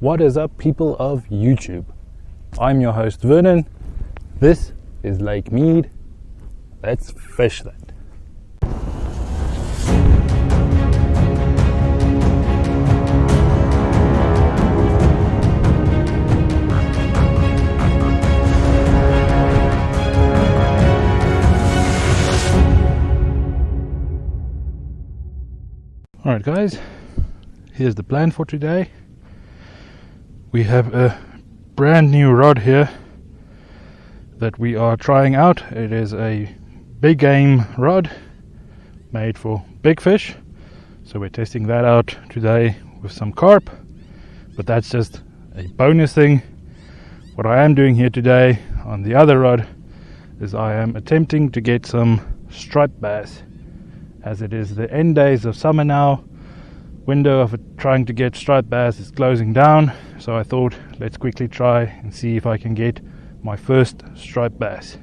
What is up, people of YouTube? I'm your host Vernon. This is Lake Mead. Let's fish that. Alright guys, here's the plan for today. We have a brand new rod here that we are trying out. It is a big game rod made for big fish, so we're testing that out today with some carp, but that's just a bonus thing. What I am doing here today on the other rod is I am attempting to get some striped bass. As it is the end days of summer now, window of trying to get striped bass is closing down, so I thought let's quickly try and see if I can get my first striped bass.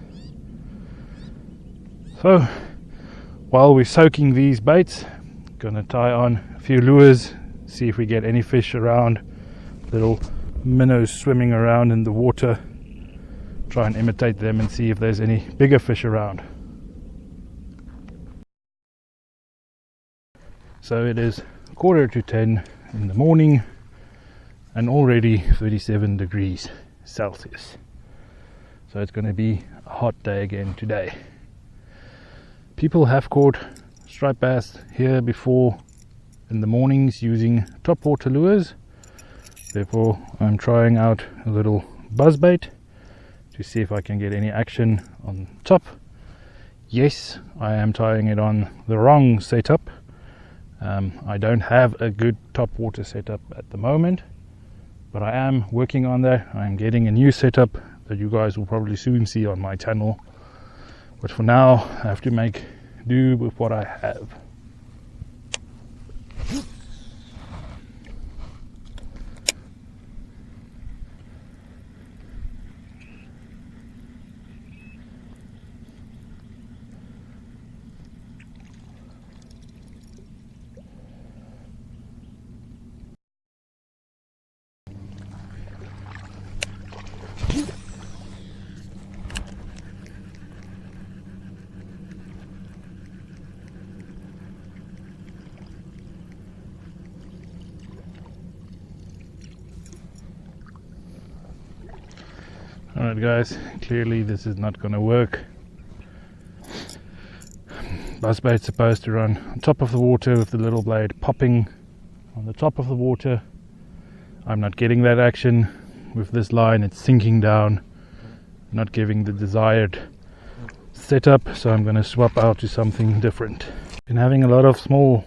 So while we're soaking these baits, gonna tie on a few lures, see if we get any fish around, little minnows swimming around in the water, try and imitate them and see if there's any bigger fish around. So it is 9:45 in the morning and already 37 degrees Celsius. So it's going to be a hot day again today. People have caught striped bass here before in the mornings using topwater lures. Therefore I'm trying out a little buzzbait to see if I can get any action on top. Yes, I am tying it on the wrong setup. I don't have a good topwater setup at the moment, but I am working on that. I'm getting a new setup that you guys will probably soon see on my channel, but for now I have to make do with what I have. Alright guys, clearly this is not going to work. Buzzbait's supposed to run on top of the water with the little blade popping on the top of the water. I'm not getting that action with this line. It's sinking down, not giving the desired setup, so I'm going to swap out to something different. Been having a lot of small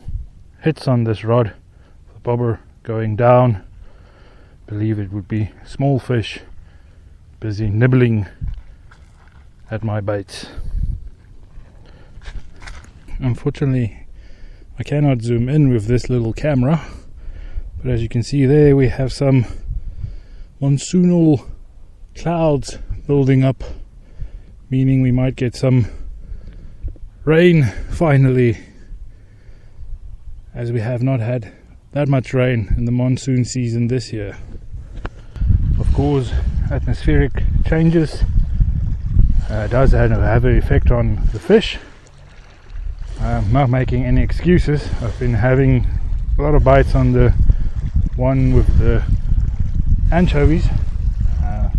hits on this rod, the bobber going down. Believe it would be small fish busy nibbling at my baits. Unfortunately I cannot zoom in with this little camera, but as you can see there we have some monsoonal clouds building up, meaning we might get some rain finally, as we have not had that much rain in the monsoon season this year. Of course, atmospheric changes does have an effect on the fish. I'm not making any excuses. I've been having a lot of bites on the one with the anchovies.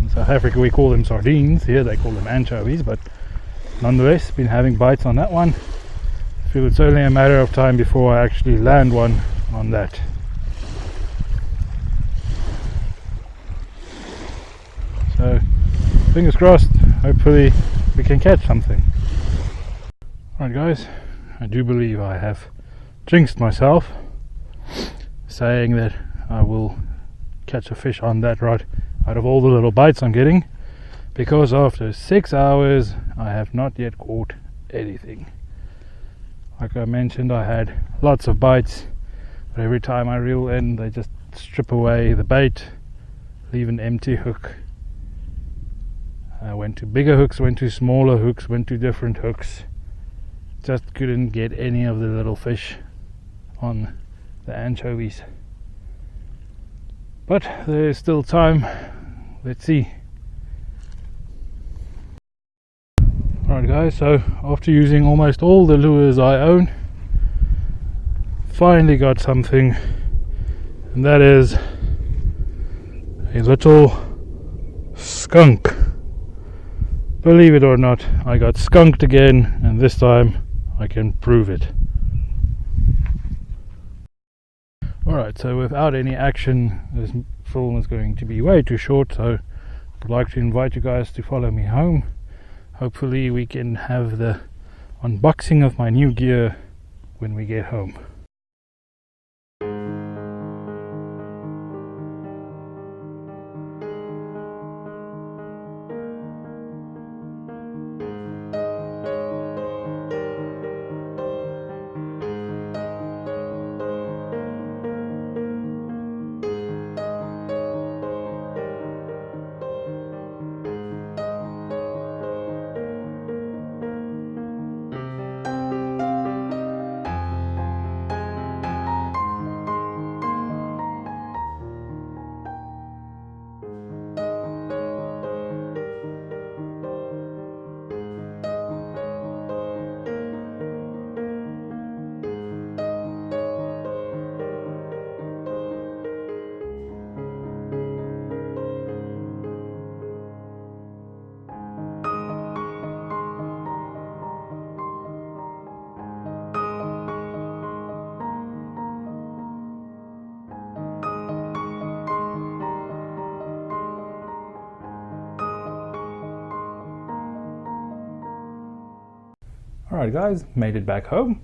In South Africa we call them sardines, here they call them anchovies, but nonetheless been having bites on that one. I feel it's only a matter of time before I actually land one on that. So fingers crossed, hopefully we can catch something. Alright guys, I do believe I have jinxed myself saying that I will catch a fish on that rod out of all the little bites I'm getting, because after 6 hours I have not yet caught anything. Like I mentioned, I had lots of bites, but every time I reel in they just strip away the bait, leave an empty hook. I went to bigger hooks, went to smaller hooks, went to different hooks. Just couldn't get any of the little fish on the anchovies. but there's still time. Let's see. Alright guys, so after using almost all the lures I own, finally got something, and that is a little skunk. Believe it or not, I got skunked again, and this time I can prove it. Alright, so without any action, this film is going to be way too short, so I'd like to invite you guys to follow me home. Hopefully we can have the unboxing of my new gear when we get home. Alright guys, made it back home.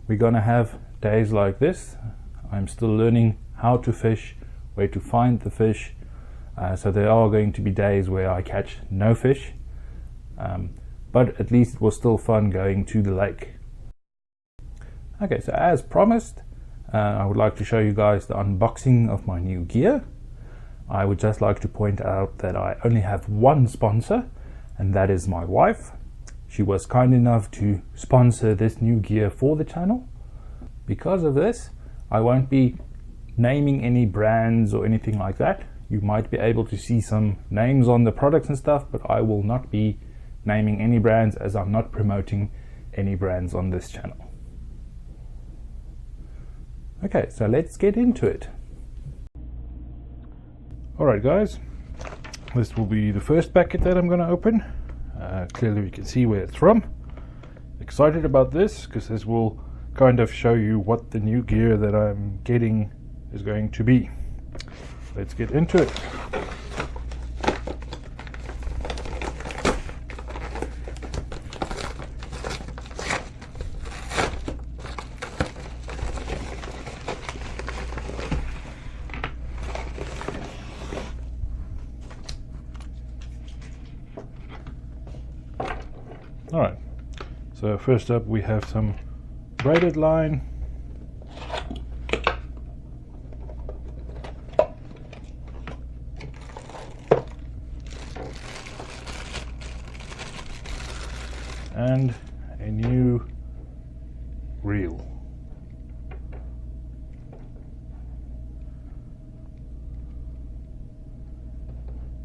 We're gonna have days like this. I'm still learning how to fish, where to find the fish. So there are going to be days where I catch no fish. But at least it was still fun going to the lake. Okay, so as promised, I would like to show you guys the unboxing of my new gear. I would just like to point out that I only have one sponsor, and that is my wife. She was kind enough to sponsor this new gear for the channel. Because of this, I won't be naming any brands or anything like that. You might be able to see some names on the products and stuff, but I will not be naming any brands as I'm not promoting any brands on this channel. Okay, so let's get into it. Alright guys, this will be the first packet that I'm going to open. Clearly we can see where it's from. Excited about this because this will kind of show you what the new gear that I'm getting is going to be. Let's get into it. Alright, so first up we have some braided line, and a new reel.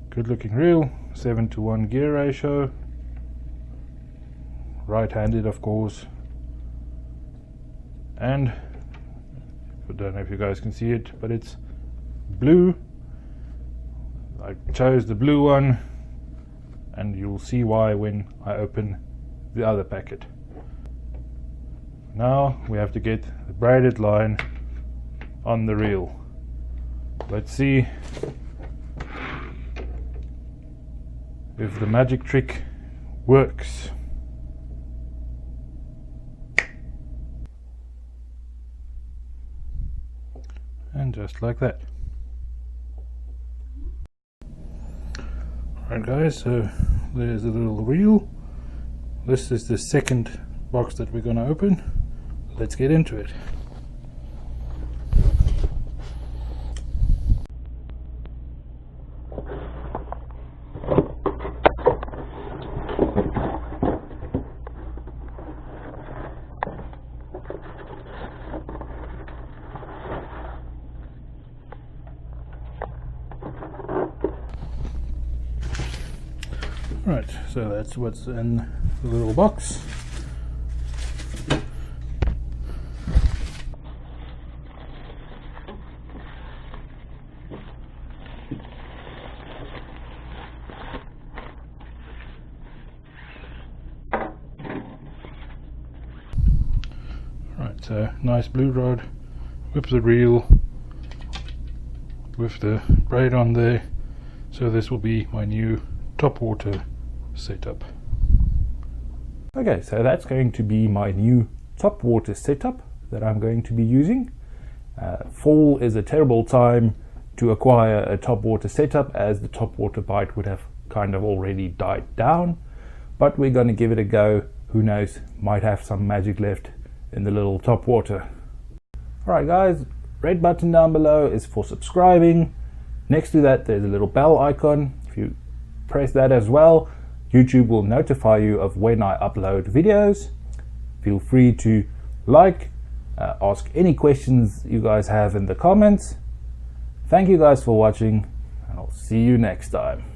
Good looking reel, 7:1 gear ratio. Right-handed, of course, and I don't know if you guys can see it, but it's blue. I chose the blue one, and you'll see why when I open the other packet. Now we have to get the braided line on the reel. Let's see if the magic trick works. And just like that. Alright guys, so there's a little reel. This is the second box that we're going to open. Let's get into it. Right, so that's what's in the little box. Right, so nice blue rod with the reel, with the braid on there. So this will be my new top water setup. Okay, so that's going to be my new top water setup that I'm going to be using. Fall is a terrible time to acquire a top water setup, as the top water bite would have kind of already died down, but we're going to give it a go. Who knows, might have some magic left in the little top water. Alright guys, red button down below is for subscribing. Next to that there's a little bell icon. If you press that as well, YouTube will notify you of when I upload videos. Feel free to like, ask any questions you guys have in the comments. Thank you guys for watching, and I'll see you next time.